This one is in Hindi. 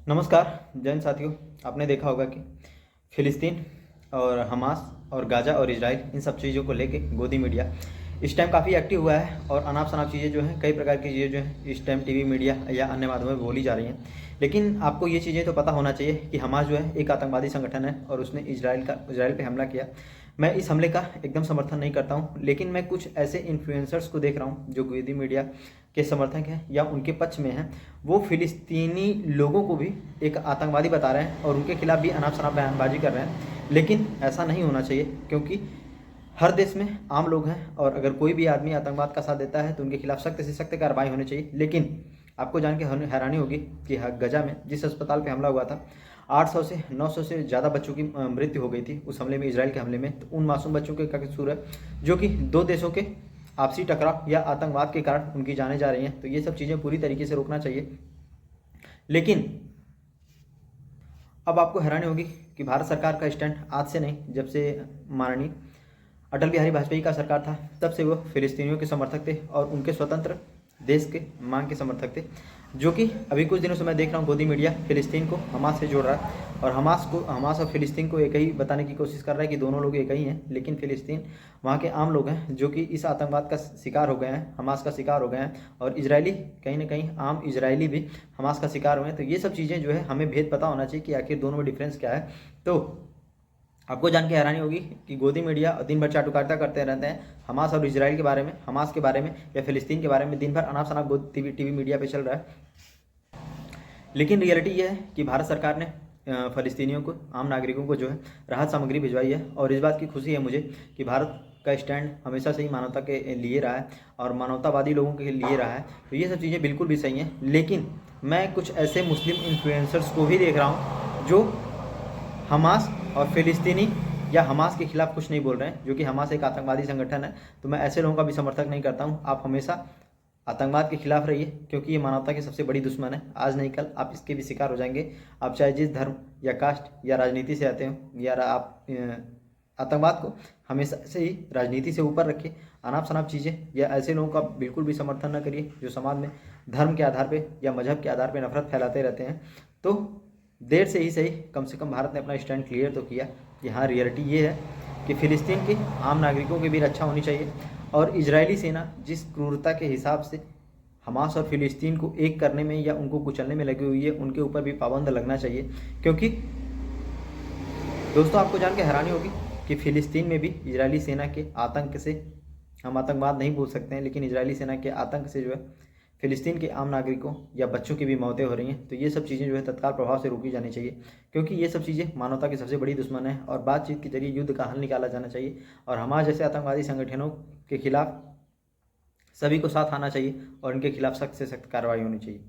नमस्कार जैन साथियों। आपने देखा होगा कि फ़िलिस्तीन और हमास और गाज़ा और इजराइल इन सब चीज़ों को लेके गोदी मीडिया इस टाइम काफ़ी एक्टिव हुआ है और अनाप-शनाप चीज़ें जो हैं, कई प्रकार की चीज़ें जो हैं इस टाइम टीवी मीडिया या अन्य माध्यमों में बोली जा रही हैं। लेकिन आपको ये चीज़ें तो पता होना चाहिए कि हमास जो है एक आतंकवादी संगठन है और उसने इजराइल पे हमला किया। मैं इस हमले का एकदम समर्थन नहीं करता हूँ, लेकिन मैं कुछ ऐसे इन्फ्लुएंसर्स को देख रहा हूँ जो गोदी मीडिया के समर्थक हैं या उनके पक्ष में हैं। वो फ़िलिस्तीनी लोगों को भी एक आतंकवादी बता रहे हैं और उनके खिलाफ भी अनाप-शनाप बयानबाजी कर रहे हैं। लेकिन ऐसा नहीं होना चाहिए, क्योंकि हर देश में आम लोग हैं और अगर कोई भी आदमी आतंकवाद का साथ देता है तो उनके खिलाफ सख्त से सख्त कार्रवाई होनी चाहिए। लेकिन आपको जान के हैरानी होगी कि गजा में जिस अस्पताल पे हमला हुआ था, 800 से 900 से ज़्यादा बच्चों की मृत्यु हो गई थी उस हमले में, इजराइल के हमले में। तो उन मासूम बच्चों के क्या कसूर है जो कि दो देशों के आपसी टकराव या आतंकवाद के कारण उनकी जानें जा रही हैं? तो ये सब चीज़ें पूरी तरीके से रोकना चाहिए। लेकिन अब आपको हैरानी होगी कि भारत सरकार का स्टैंड आज से नहीं, जब से माननीय अटल बिहारी वाजपेयी का सरकार था तब से वो फ़िलिस्तीनियों के समर्थक थे और उनके स्वतंत्र देश के मांग के समर्थक थे। जो कि अभी कुछ दिनों से मैं देख रहा हूँ गोदी मीडिया फ़िलिस्तीन को हमास से जोड़ रहा है और हमास और फ़िलिस्तीन को एक ही बताने की कोशिश कर रहा है कि दोनों लोग एक ही हैं। लेकिन फ़िलिस्तीन वहाँ के आम लोग हैं जो कि इस आतंकवाद का शिकार हो गए हैं, हमास का शिकार हो गए हैं, और इजरायली कहीं ना कहीं आम इजरायली भी हमास का शिकार हुए हैं। तो ये सब चीज़ें जो है हमें भेद पता होना चाहिए कि आखिर दोनों में डिफरेंस क्या है। तो आपको जान के हैरानी होगी कि गोदी मीडिया दिन भर चाटुकारिता करते रहते हैं हमास और इजराइल के बारे में, हमास के बारे में या फ़िलिस्तीन के बारे में। दिन भर अनाप शनाप टीवी मीडिया पे चल रहा है। लेकिन रियलिटी ये है कि भारत सरकार ने फ़लस्तीनियों को, आम नागरिकों को जो है राहत सामग्री भिजवाई है। और इस बात की खुशी है मुझे कि भारत का स्टैंड हमेशा से ही मानवता के लिए रहा है और मानवतावादी लोगों के लिए रहा है। तो ये सब चीज़ें बिल्कुल भी सही हैं। लेकिन मैं कुछ ऐसे मुस्लिम इन्फ्लुएंसर्स को भी देख रहा हूँ जो हमास और फ़िलिस्तीनी या हमास के खिलाफ कुछ नहीं बोल रहे हैं, जो कि हमास एक आतंकवादी संगठन है। तो मैं ऐसे लोगों का भी समर्थन नहीं करता हूँ। आप हमेशा आतंकवाद के खिलाफ रहिए, क्योंकि ये मानवता की सबसे बड़ी दुश्मन है। आज नहीं कल आप इसके भी शिकार हो जाएंगे। आप चाहे जिस धर्म या कास्ट या राजनीति से आते हो, या आप आतंकवाद को हमेशा से ही राजनीति से ऊपर रखिए। अनाप शनाप चीज़ें या ऐसे लोगों का बिल्कुल भी समर्थन न करिए जो समाज में धर्म के आधार पर या मजहब के आधार पर नफरत फैलाते रहते हैं। तो देर से ही सही, कम से कम भारत ने अपना स्टैंड क्लियर तो किया कि हाँ, रियलिटी ये है कि फ़िलिस्तीन के आम नागरिकों की भी रक्षा होनी चाहिए। और इजरायली सेना जिस क्रूरता के हिसाब से हमास और फ़िलिस्तीन को एक करने में या उनको कुचलने में लगी हुई है, उनके ऊपर भी पाबंद लगना चाहिए। क्योंकि दोस्तों, आपको जान के हैरानी होगी कि फ़िलिस्तीन में भी इजरायली सेना के आतंक से, हम आतंकवाद नहीं बोल सकते हैं, लेकिन इजरायली सेना के आतंक से जो है फ़िलिस्तीन के आम नागरिकों या बच्चों की भी मौतें हो रही हैं। तो ये सब चीज़ें जो है तत्काल प्रभाव से रोकी जानी चाहिए, क्योंकि ये सब चीज़ें मानवता की सबसे बड़ी दुश्मन है और बातचीत के जरिए युद्ध का हल निकाला जाना चाहिए। और हमारे जैसे आतंकवादी संगठनों के खिलाफ सभी को साथ आना चाहिए और इनके खिलाफ सख्त से सख्त कार्रवाई होनी चाहिए।